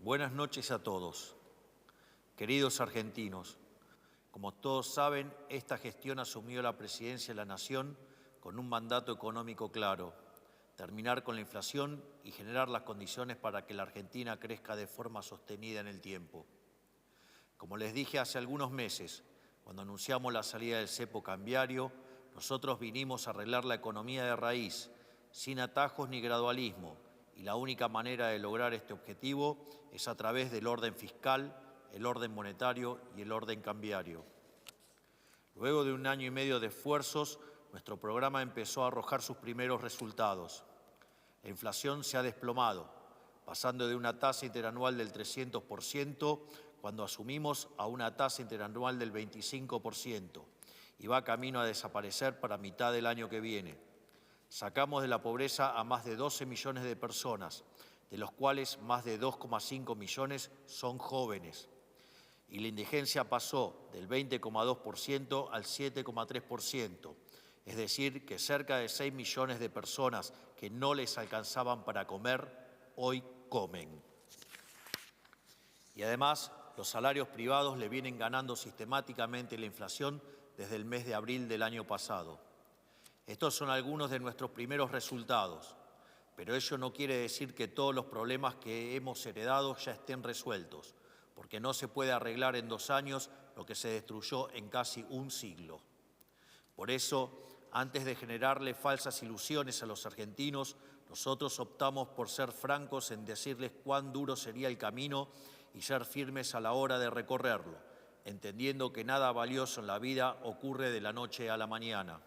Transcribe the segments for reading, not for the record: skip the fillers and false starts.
Buenas noches a todos. Queridos argentinos, como todos saben, esta gestión asumió la presidencia de la Nación con un mandato económico claro: terminar con la inflación y generar las condiciones para que la Argentina crezca de forma sostenida en el tiempo. Como les dije hace algunos meses, cuando anunciamos la salida del cepo cambiario, nosotros vinimos a arreglar la economía de raíz, sin atajos ni gradualismo, y la única manera de lograr este objetivo es a través del orden fiscal, el orden monetario y el orden cambiario. Luego de 1 año y medio de esfuerzos, nuestro programa empezó a arrojar sus primeros resultados. La inflación se ha desplomado, pasando de una tasa interanual del 300% cuando asumimos a una tasa interanual del 25%, y va camino a desaparecer para mitad del año que viene. Sacamos de la pobreza a más de 12 millones de personas, de los cuales más de 2,5 millones son jóvenes. Y la indigencia pasó del 20,2% al 7,3%, es decir, que cerca de 6 millones de personas que no les alcanzaban para comer, hoy comen. Y además, los salarios privados le vienen ganando sistemáticamente la inflación desde el mes de abril del año pasado. Estos son algunos de nuestros primeros resultados, pero ello no quiere decir que todos los problemas que hemos heredado ya estén resueltos, porque no se puede arreglar en 2 años lo que se destruyó en casi un siglo. Por eso, antes de generarle falsas ilusiones a los argentinos, nosotros optamos por ser francos en decirles cuán duro sería el camino y ser firmes a la hora de recorrerlo, entendiendo que nada valioso en la vida ocurre de la noche a la mañana.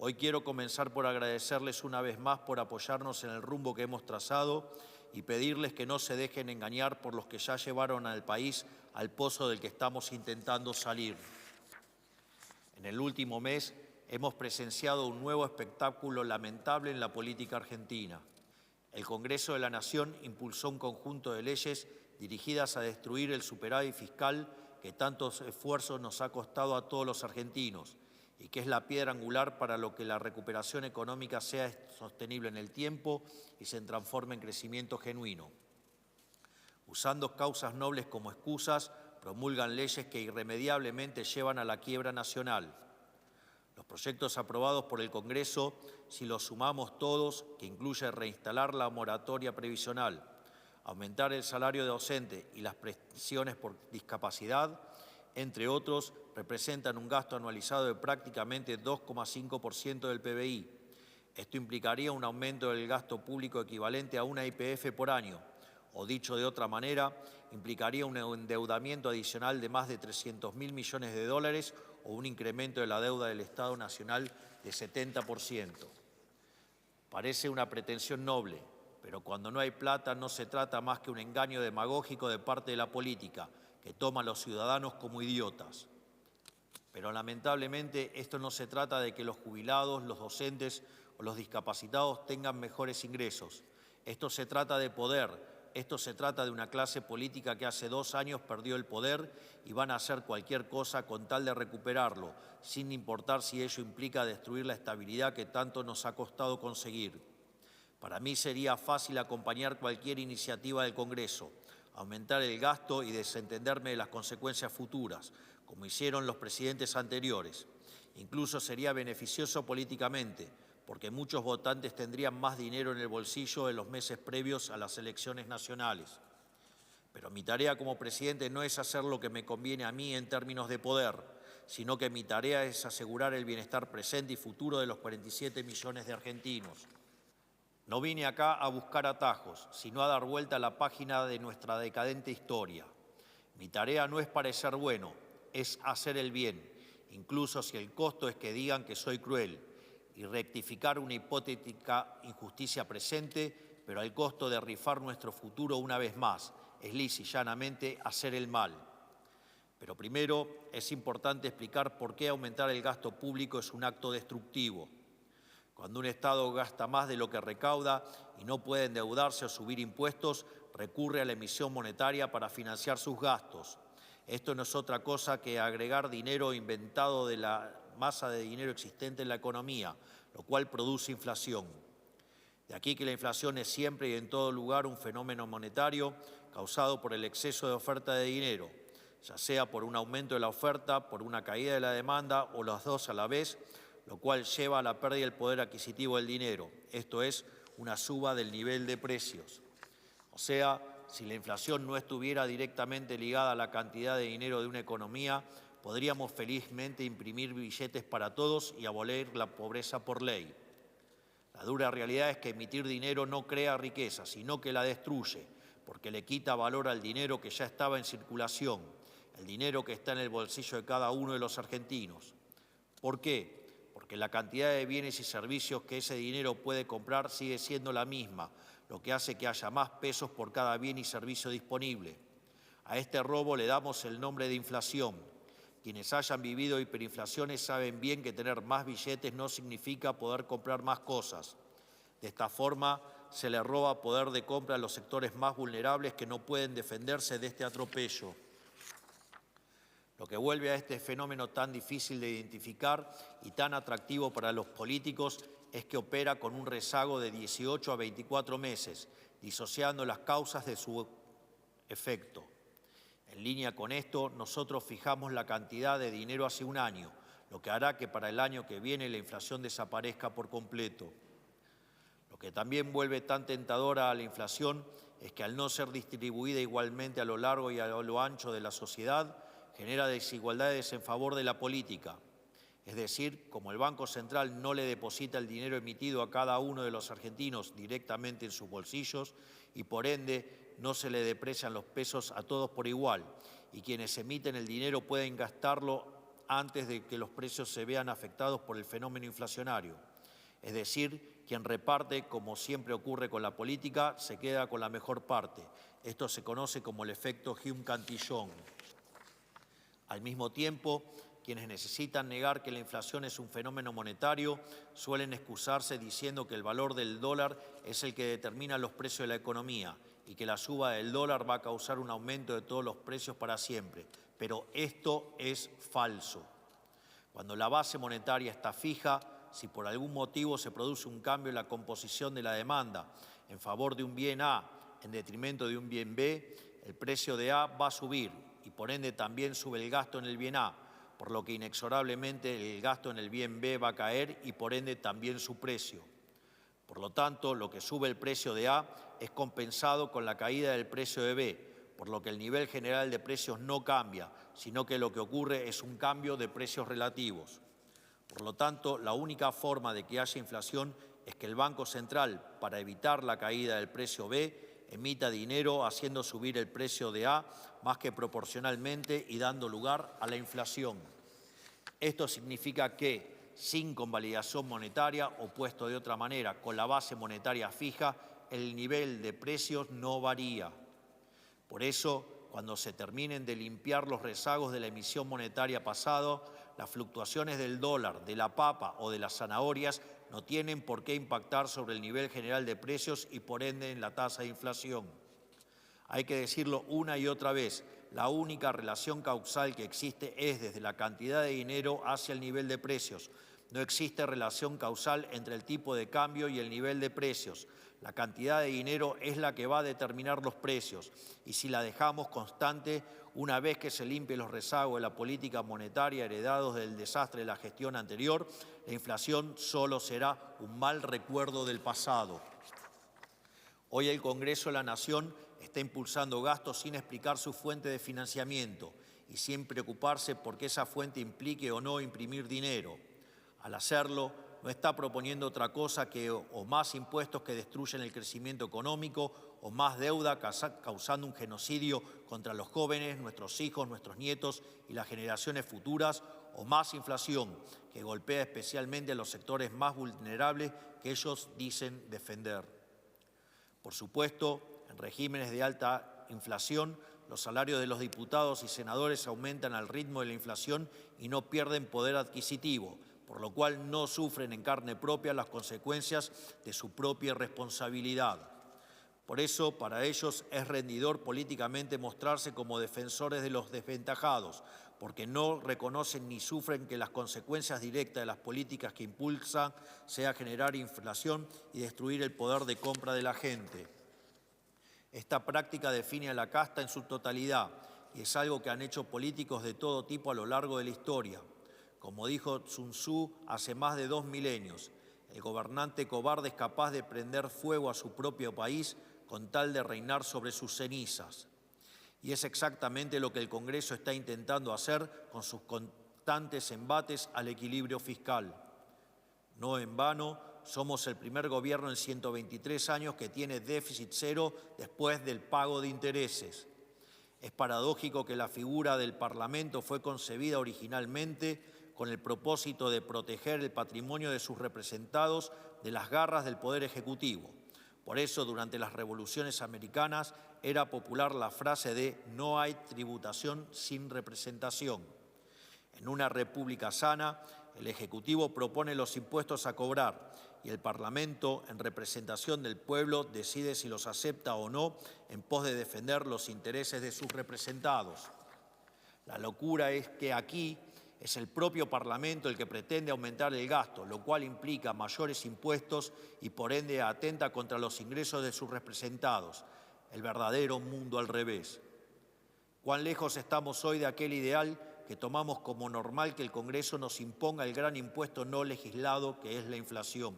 Hoy quiero comenzar por agradecerles una vez más por apoyarnos en el rumbo que hemos trazado y pedirles que no se dejen engañar por los que ya llevaron al país al pozo del que estamos intentando salir. En el último mes hemos presenciado un nuevo espectáculo lamentable en la política argentina. El Congreso de la Nación impulsó un conjunto de leyes dirigidas a destruir el superávit fiscal que tantos esfuerzos nos ha costado a todos los argentinos y que es la piedra angular para lo que la recuperación económica sea sostenible en el tiempo y se transforme en crecimiento genuino. Usando causas nobles como excusas, promulgan leyes que irremediablemente llevan a la quiebra nacional. Los proyectos aprobados por el Congreso, si los sumamos todos, que incluye reinstalar la moratoria previsional, aumentar el salario de docente y las prestaciones por discapacidad, entre otros, representan un gasto anualizado de prácticamente 2,5% del PBI. Esto implicaría un aumento del gasto público equivalente a una YPF por año, o dicho de otra manera, implicaría un endeudamiento adicional de más de 300.000 millones de dólares o un incremento de la deuda del Estado Nacional de 70%. Parece una pretensión noble, pero cuando no hay plata no se trata más que un engaño demagógico de parte de la política, que toma a los ciudadanos como idiotas. Pero lamentablemente esto no se trata de que los jubilados, los docentes o los discapacitados tengan mejores ingresos. Esto se trata de poder, esto se trata de una clase política que hace 2 años perdió el poder y van a hacer cualquier cosa con tal de recuperarlo, sin importar si ello implica destruir la estabilidad que tanto nos ha costado conseguir. Para mí sería fácil acompañar cualquier iniciativa del Congreso, aumentar el gasto y desentenderme de las consecuencias futuras, como hicieron los presidentes anteriores. Incluso sería beneficioso políticamente, porque muchos votantes tendrían más dinero en el bolsillo en los meses previos a las elecciones nacionales. Pero mi tarea como presidente no es hacer lo que me conviene a mí en términos de poder, sino que mi tarea es asegurar el bienestar presente y futuro de los 47 millones de argentinos. No vine acá a buscar atajos, sino a dar vuelta a la página de nuestra decadente historia. Mi tarea no es parecer bueno, es hacer el bien, incluso si el costo es que digan que soy cruel, y rectificar una hipotética injusticia presente, pero al costo de rifar nuestro futuro una vez más, es lisa y llanamente hacer el mal. Pero primero es importante explicar por qué aumentar el gasto público es un acto destructivo. Cuando un Estado gasta más de lo que recauda y no puede endeudarse o subir impuestos, recurre a la emisión monetaria para financiar sus gastos. Esto no es otra cosa que agregar dinero inventado de la masa de dinero existente en la economía, lo cual produce inflación. De aquí que la inflación es siempre y en todo lugar un fenómeno monetario causado por el exceso de oferta de dinero, ya sea por un aumento de la oferta, por una caída de la demanda o las dos a la vez, lo cual lleva a la pérdida del poder adquisitivo del dinero, esto es, una suba del nivel de precios. O sea, si la inflación no estuviera directamente ligada a la cantidad de dinero de una economía, podríamos felizmente imprimir billetes para todos y abolir la pobreza por ley. La dura realidad es que emitir dinero no crea riqueza, sino que la destruye, porque le quita valor al dinero que ya estaba en circulación, el dinero que está en el bolsillo de cada uno de los argentinos. ¿Por qué? Porque la cantidad de bienes y servicios que ese dinero puede comprar sigue siendo la misma, lo que hace que haya más pesos por cada bien y servicio disponible. A este robo le damos el nombre de inflación. Quienes hayan vivido hiperinflaciones saben bien que tener más billetes no significa poder comprar más cosas. De esta forma, se le roba poder de compra a los sectores más vulnerables que no pueden defenderse de este atropello. Lo que vuelve a este fenómeno tan difícil de identificar y tan atractivo para los políticos es que opera con un rezago de 18 a 24 meses, disociando las causas de su efecto. En línea con esto, nosotros fijamos la cantidad de dinero hace un año, lo que hará que para el año que viene la inflación desaparezca por completo. Lo que también vuelve tan tentadora a la inflación es que al no ser distribuida igualmente a lo largo y a lo ancho de la sociedad, genera desigualdades en favor de la política. Es decir, como el Banco Central no le deposita el dinero emitido a cada uno de los argentinos directamente en sus bolsillos y por ende no se le deprecian los pesos a todos por igual y quienes emiten el dinero pueden gastarlo antes de que los precios se vean afectados por el fenómeno inflacionario. Es decir, quien reparte, como siempre ocurre con la política, se queda con la mejor parte. Esto se conoce como el efecto Hume-Cantillon. Al mismo tiempo, quienes necesitan negar que la inflación es un fenómeno monetario suelen excusarse diciendo que el valor del dólar es el que determina los precios de la economía y que la suba del dólar va a causar un aumento de todos los precios para siempre. Pero esto es falso. Cuando la base monetaria está fija, si por algún motivo se produce un cambio en la composición de la demanda en favor de un bien A en detrimento de un bien B, el precio de A va a subir y por ende también sube el gasto en el bien A, por lo que inexorablemente el gasto en el bien B va a caer y por ende también su precio. Por lo tanto, lo que sube el precio de A es compensado con la caída del precio de B, por lo que el nivel general de precios no cambia, sino que lo que ocurre es un cambio de precios relativos. Por lo tanto, la única forma de que haya inflación es que el Banco Central, para evitar la caída del precio B, emita dinero haciendo subir el precio de A más que proporcionalmente y dando lugar a la inflación. Esto significa que, sin convalidación monetaria o puesto de otra manera, con la base monetaria fija, el nivel de precios no varía. Por eso, cuando se terminen de limpiar los rezagos de la emisión monetaria pasada, las fluctuaciones del dólar, de la papa o de las zanahorias no tienen por qué impactar sobre el nivel general de precios y por ende en la tasa de inflación. Hay que decirlo una y otra vez, la única relación causal que existe es desde la cantidad de dinero hacia el nivel de precios. No existe relación causal entre el tipo de cambio y el nivel de precios. La cantidad de dinero es la que va a determinar los precios y si la dejamos constante, una vez que se limpien los rezagos de la política monetaria heredados del desastre de la gestión anterior, la inflación solo será un mal recuerdo del pasado. Hoy el Congreso de la Nación está impulsando gastos sin explicar su fuente de financiamiento y sin preocuparse por que esa fuente implique o no imprimir dinero. Al hacerlo, no está proponiendo otra cosa que o más impuestos que destruyen el crecimiento económico o más deuda causando un genocidio contra los jóvenes, nuestros hijos, nuestros nietos y las generaciones futuras, o más inflación que golpea especialmente a los sectores más vulnerables que ellos dicen defender. Por supuesto, en regímenes de alta inflación, los salarios de los diputados y senadores aumentan al ritmo de la inflación y no pierden poder adquisitivo, por lo cual no sufren en carne propia las consecuencias de su propia responsabilidad. Por eso, para ellos es rendidor políticamente mostrarse como defensores de los desventajados, porque no reconocen ni sufren que las consecuencias directas de las políticas que impulsan sea generar inflación y destruir el poder de compra de la gente. Esta práctica define a la casta en su totalidad y es algo que han hecho políticos de todo tipo a lo largo de la historia. Como dijo Sun Tzu hace más de 2 milenios, el gobernante cobarde es capaz de prender fuego a su propio país con tal de reinar sobre sus cenizas. Y es exactamente lo que el Congreso está intentando hacer con sus constantes embates al equilibrio fiscal. No en vano, somos el primer gobierno en 123 años que tiene déficit cero después del pago de intereses. Es paradójico que la figura del Parlamento fue concebida originalmente con el propósito de proteger el patrimonio de sus representados de las garras del Poder Ejecutivo. Por eso, durante las revoluciones americanas, era popular la frase de «no hay tributación sin representación». En una república sana, el Ejecutivo propone los impuestos a cobrar y el Parlamento, en representación del pueblo, decide si los acepta o no en pos de defender los intereses de sus representados. La locura es que aquí es el propio Parlamento el que pretende aumentar el gasto, lo cual implica mayores impuestos y por ende atenta contra los ingresos de sus representados. El verdadero mundo al revés. ¿Cuán lejos estamos hoy de aquel ideal que tomamos como normal que el Congreso nos imponga el gran impuesto no legislado que es la inflación?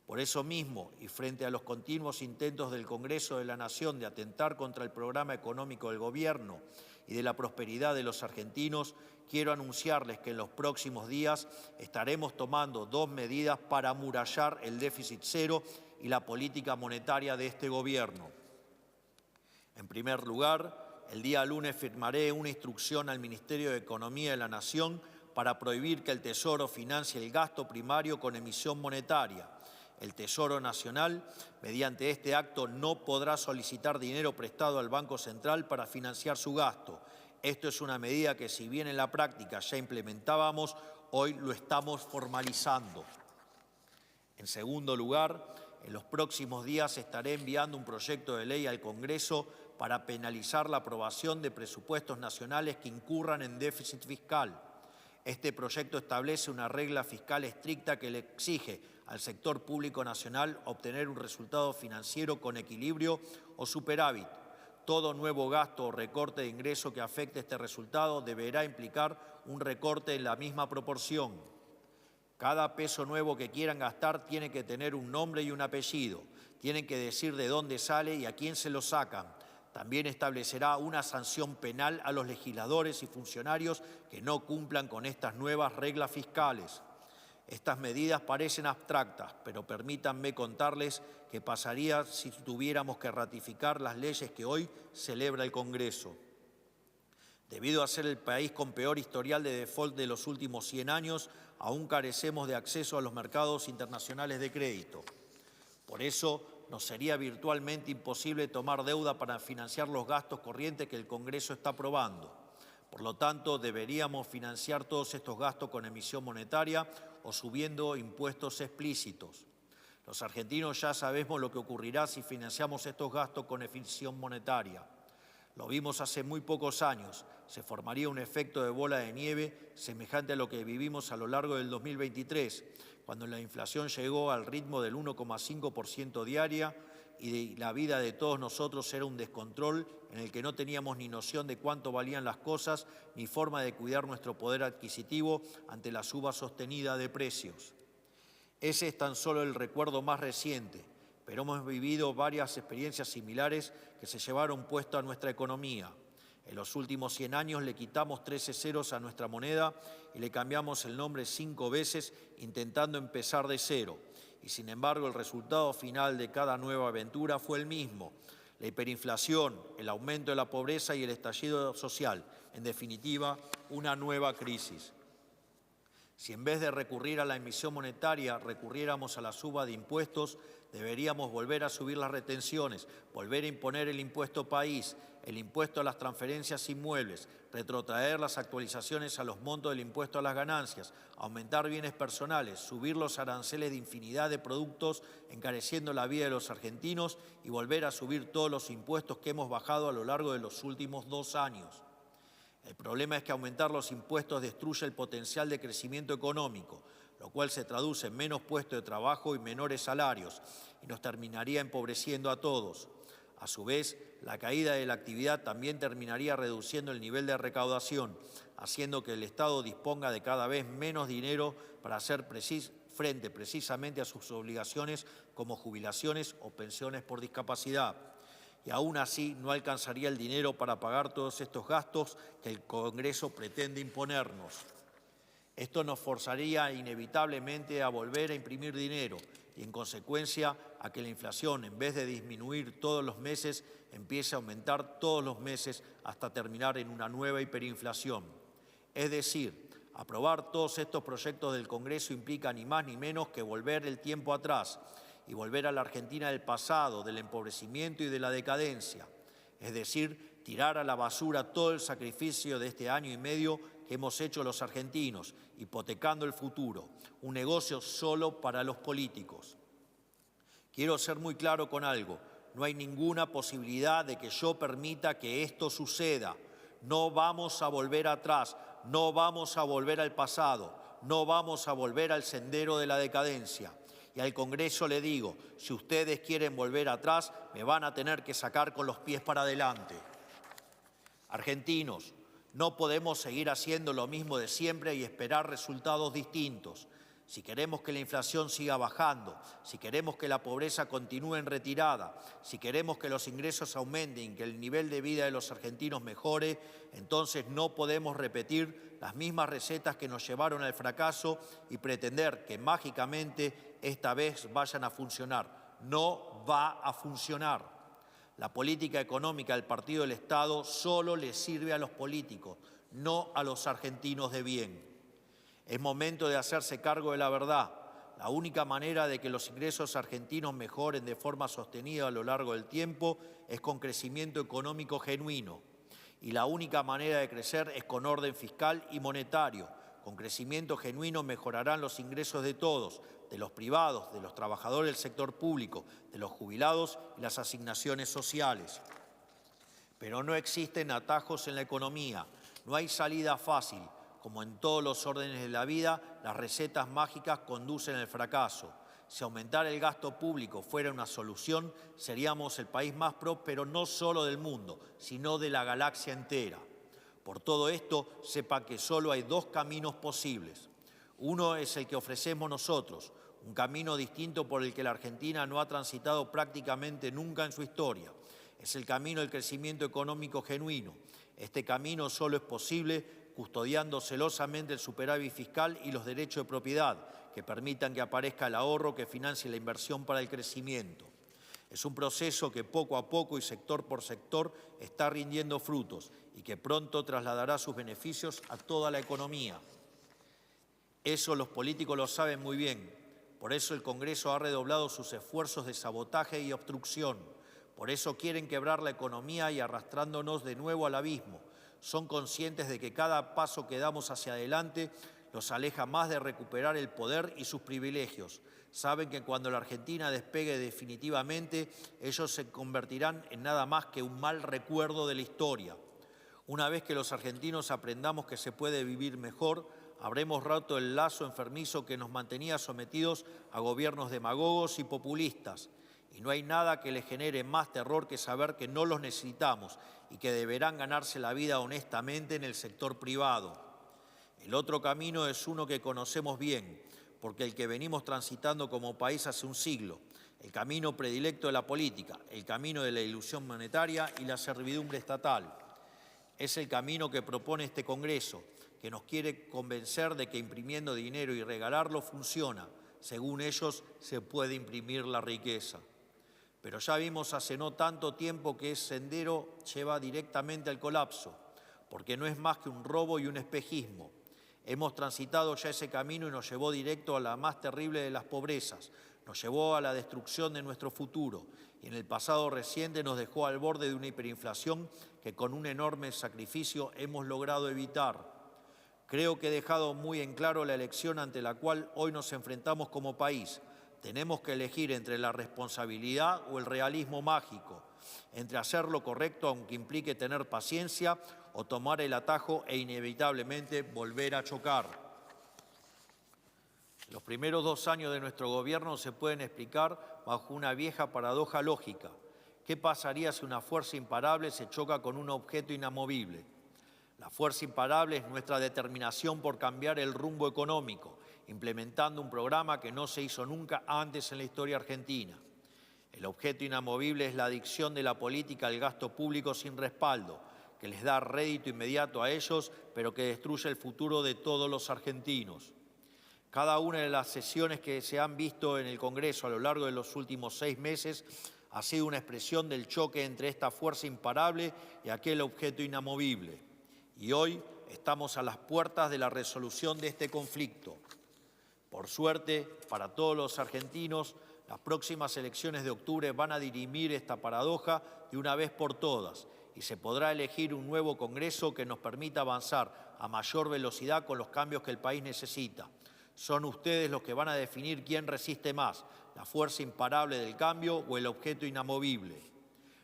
Por eso mismo, y frente a los continuos intentos del Congreso de la Nación de atentar contra el programa económico del Gobierno y de la prosperidad de los argentinos, quiero anunciarles que en los próximos días estaremos tomando 2 medidas para amurallar el déficit cero y la política monetaria de este Gobierno. En primer lugar, el día lunes firmaré una instrucción al Ministerio de Economía de la Nación para prohibir que el Tesoro financie el gasto primario con emisión monetaria. El Tesoro Nacional, mediante este acto, no podrá solicitar dinero prestado al Banco Central para financiar su gasto. Esto es una medida que, si bien en la práctica ya implementábamos, hoy lo estamos formalizando. En segundo lugar, en los próximos días estaré enviando un proyecto de ley al Congreso para penalizar la aprobación de presupuestos nacionales que incurran en déficit fiscal. Este proyecto establece una regla fiscal estricta que le exige al sector público nacional obtener un resultado financiero con equilibrio o superávit. Todo nuevo gasto o recorte de ingreso que afecte este resultado deberá implicar un recorte en la misma proporción. Cada peso nuevo que quieran gastar tiene que tener un nombre y un apellido. Tienen que decir de dónde sale y a quién se lo sacan. También establecerá una sanción penal a los legisladores y funcionarios que no cumplan con estas nuevas reglas fiscales. Estas medidas parecen abstractas, pero permítanme contarles qué pasaría si tuviéramos que ratificar las leyes que hoy celebra el Congreso. Debido a ser el país con peor historial de default de los últimos 100 años, aún carecemos de acceso a los mercados internacionales de crédito. Por eso, nos sería virtualmente imposible tomar deuda para financiar los gastos corrientes que el Congreso está aprobando. Por lo tanto, deberíamos financiar todos estos gastos con emisión monetaria o subiendo impuestos explícitos. Los argentinos ya sabemos lo que ocurrirá si financiamos estos gastos con emisión monetaria. Lo vimos hace muy pocos años. Se formaría un efecto de bola de nieve semejante a lo que vivimos a lo largo del 2023, cuando la inflación llegó al ritmo del 1,5% diaria y la vida de todos nosotros era un descontrol en el que no teníamos ni noción de cuánto valían las cosas ni forma de cuidar nuestro poder adquisitivo ante la suba sostenida de precios. Ese es tan solo el recuerdo más reciente, pero hemos vivido varias experiencias similares que se llevaron puesto a nuestra economía. En los últimos 100 años le quitamos 13 ceros a nuestra moneda y le cambiamos el nombre 5 veces intentando empezar de cero. Y sin embargo, el resultado final de cada nueva aventura fue el mismo: la hiperinflación, el aumento de la pobreza y el estallido social. En definitiva, una nueva crisis. Si en vez de recurrir a la emisión monetaria recurriéramos a la suba de impuestos, deberíamos volver a subir las retenciones, volver a imponer el impuesto país, el impuesto a las transferencias inmuebles, retrotraer las actualizaciones a los montos del impuesto a las ganancias, aumentar bienes personales, subir los aranceles de infinidad de productos, encareciendo la vida de los argentinos y volver a subir todos los impuestos que hemos bajado a lo largo de los últimos 2 años. El problema es que aumentar los impuestos destruye el potencial de crecimiento económico, lo cual se traduce en menos puestos de trabajo y menores salarios, y nos terminaría empobreciendo a todos. A su vez, la caída de la actividad también terminaría reduciendo el nivel de recaudación, haciendo que el Estado disponga de cada vez menos dinero para hacer frente precisamente a sus obligaciones como jubilaciones o pensiones por discapacidad. Y aún así no alcanzaría el dinero para pagar todos estos gastos que el Congreso pretende imponernos. Esto nos forzaría inevitablemente a volver a imprimir dinero y, en consecuencia, a que la inflación, en vez de disminuir todos los meses, empiece a aumentar todos los meses hasta terminar en una nueva hiperinflación. Es decir, aprobar todos estos proyectos del Congreso implica ni más ni menos que volver el tiempo atrás y volver a la Argentina del pasado, del empobrecimiento y de la decadencia. Es decir, tirar a la basura todo el sacrificio de este año y medio que hemos hecho los argentinos, hipotecando el futuro, un negocio solo para los políticos. Quiero ser muy claro con algo, no hay ninguna posibilidad de que yo permita que esto suceda. No vamos a volver atrás, no vamos a volver al pasado, no vamos a volver al sendero de la decadencia. Y al Congreso le digo, si ustedes quieren volver atrás, me van a tener que sacar con los pies para adelante. Argentinos, no podemos seguir haciendo lo mismo de siempre y esperar resultados distintos. Si queremos que la inflación siga bajando, si queremos que la pobreza continúe en retirada, si queremos que los ingresos aumenten y que el nivel de vida de los argentinos mejore, entonces no podemos repetir las mismas recetas que nos llevaron al fracaso y pretender que mágicamente esta vez vayan a funcionar. No va a funcionar. La política económica del Partido del Estado solo le sirve a los políticos, no a los argentinos de bien. Es momento de hacerse cargo de la verdad. La única manera de que los ingresos argentinos mejoren de forma sostenida a lo largo del tiempo es con crecimiento económico genuino. Y la única manera de crecer es con orden fiscal y monetario. Con crecimiento genuino mejorarán los ingresos de todos, de los privados, de los trabajadores del sector público, de los jubilados y las asignaciones sociales. Pero no existen atajos en la economía, no hay salida fácil. Como en todos los órdenes de la vida, las recetas mágicas conducen al fracaso. Si aumentar el gasto público fuera una solución, seríamos el país más próspero no solo del mundo, sino de la galaxia entera. Por todo esto, sepa que solo hay dos caminos posibles. Uno es el que ofrecemos nosotros, un camino distinto por el que la Argentina no ha transitado prácticamente nunca en su historia. Es el camino del crecimiento económico genuino. Este camino solo es posible custodiando celosamente el superávit fiscal y los derechos de propiedad, que permitan que aparezca el ahorro que financie la inversión para el crecimiento. Es un proceso que poco a poco y sector por sector está rindiendo frutos y que pronto trasladará sus beneficios a toda la economía. Eso los políticos lo saben muy bien. Por eso el Congreso ha redoblado sus esfuerzos de sabotaje y obstrucción. Por eso quieren quebrar la economía y arrastrándonos de nuevo al abismo. Son conscientes de que cada paso que damos hacia adelante los aleja más de recuperar el poder y sus privilegios. Saben que cuando la Argentina despegue definitivamente, ellos se convertirán en nada más que un mal recuerdo de la historia. Una vez que los argentinos aprendamos que se puede vivir mejor, habremos roto el lazo enfermizo que nos mantenía sometidos a gobiernos demagogos y populistas. Y no hay nada que les genere más terror que saber que no los necesitamos y que deberán ganarse la vida honestamente en el sector privado. El otro camino es uno que conocemos bien, porque el que venimos transitando como país hace un siglo, el camino predilecto de la política, el camino de la ilusión monetaria y la servidumbre estatal. Es el camino que propone este Congreso, que nos quiere convencer de que imprimiendo dinero y regalarlo funciona. Según ellos, se puede imprimir la riqueza. Pero ya vimos hace no tanto tiempo que ese sendero lleva directamente al colapso, porque no es más que un robo y un espejismo. Hemos transitado ya ese camino y nos llevó directo a la más terrible de las pobrezas, nos llevó a la destrucción de nuestro futuro y en el pasado reciente nos dejó al borde de una hiperinflación que con un enorme sacrificio hemos logrado evitar. Creo que he dejado muy en claro la elección ante la cual hoy nos enfrentamos como país. Tenemos que elegir entre la responsabilidad o el realismo mágico, entre hacer lo correcto aunque implique tener paciencia o tomar el atajo e inevitablemente volver a chocar. Los primeros 2 años de nuestro gobierno se pueden explicar bajo una vieja paradoja lógica. ¿Qué pasaría si una fuerza imparable se choca con un objeto inamovible? La fuerza imparable es nuestra determinación por cambiar el rumbo económico, implementando un programa que no se hizo nunca antes en la historia argentina. El objeto inamovible es la adicción de la política al gasto público sin respaldo, que les da rédito inmediato a ellos, pero que destruye el futuro de todos los argentinos. Cada una de las sesiones que se han visto en el Congreso a lo largo de los últimos 6 meses ha sido una expresión del choque entre esta fuerza imparable y aquel objeto inamovible. Y hoy estamos a las puertas de la resolución de este conflicto. Por suerte, para todos los argentinos, las próximas elecciones de octubre van a dirimir esta paradoja de una vez por todas y se podrá elegir un nuevo Congreso que nos permita avanzar a mayor velocidad con los cambios que el país necesita. Son ustedes los que van a definir quién resiste más, la fuerza imparable del cambio o el objeto inamovible.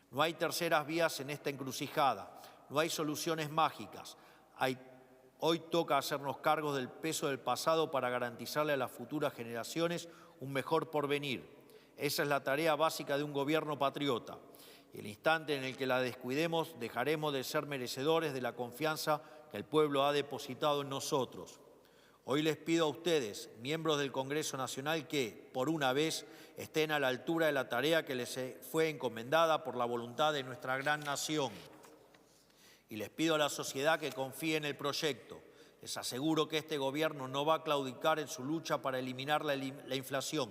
No hay terceras vías en esta encrucijada, no hay soluciones mágicas. Hoy toca hacernos cargo del peso del pasado para garantizarle a las futuras generaciones un mejor porvenir. Esa es la tarea básica de un gobierno patriota. Y el instante en el que la descuidemos, dejaremos de ser merecedores de la confianza que el pueblo ha depositado en nosotros. Hoy les pido a ustedes, miembros del Congreso Nacional, que, por una vez, estén a la altura de la tarea que les fue encomendada por la voluntad de nuestra gran nación. Y les pido a la sociedad que confíe en el proyecto. Les aseguro que este gobierno no va a claudicar en su lucha para eliminar la inflación,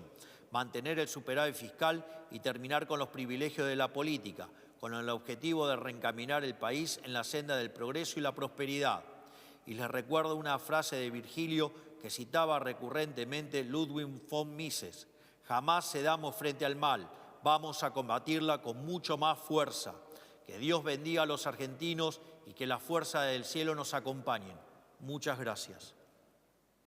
mantener el superávit fiscal y terminar con los privilegios de la política, con el objetivo de reencaminar el país en la senda del progreso y la prosperidad. Y les recuerdo una frase de Virgilio que citaba recurrentemente Ludwig von Mises: jamás cedamos frente al mal, vamos a combatirla con mucho más fuerza. Que Dios bendiga a los argentinos y que la fuerza del cielo nos acompañe. Muchas gracias.